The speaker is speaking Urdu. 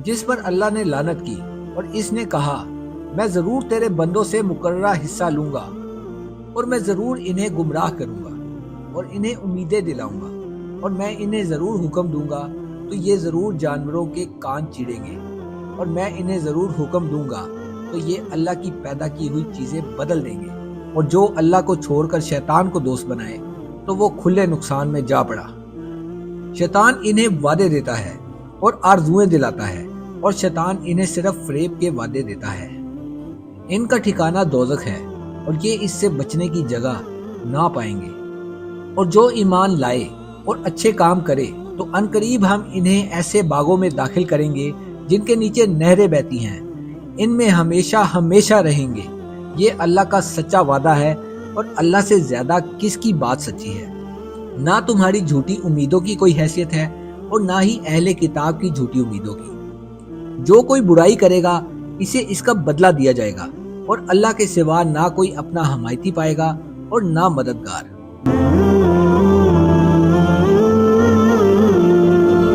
جس پر اللہ نے لعنت کی اور اس نے کہا میں ضرور تیرے بندوں سے مقررہ حصہ لوں گا اور میں ضرور انہیں گمراہ کروں گا اور انہیں امیدیں دلاؤں گا اور میں انہیں ضرور حکم دوں گا تو یہ ضرور جانوروں کے کان چیریں گے اور میں انہیں ضرور حکم دوں گا تو یہ اللہ کی پیدا کی ہوئی چیزیں بدل دیں گے، اور جو اللہ کو چھوڑ کر شیطان کو دوست بنائے تو وہ کھلے نقصان میں جا پڑا۔ شیطان انہیں وعدے دیتا ہے اور آرزوئیں دلاتا ہے، اور شیطان انہیں صرف فریب کے وعدے دیتا ہے۔ ان کا ٹھکانہ دوزخ ہے اور یہ اس سے بچنے کی جگہ نہ پائیں گے۔ اور جو ایمان لائے اور اچھے کام کرے تو عنقریب ہم انہیں ایسے باغوں میں داخل کریں گے جن کے نیچے نہریں بہتی ہیں، ان میں ہمیشہ ہمیشہ رہیں گے۔ یہ اللہ کا سچا وعدہ ہے، اور اللہ سے زیادہ کس کی بات سچی ہے؟ نہ تمہاری جھوٹی امیدوں کی کوئی حیثیت ہے اور نہ ہی اہل کتاب کی جھوٹی امیدوں کی۔ جو کوئی برائی کرے گا اسے اس کا بدلہ دیا جائے گا، اور اللہ کے سوا نہ کوئی اپنا حمایتی پائے گا اور نہ مددگار۔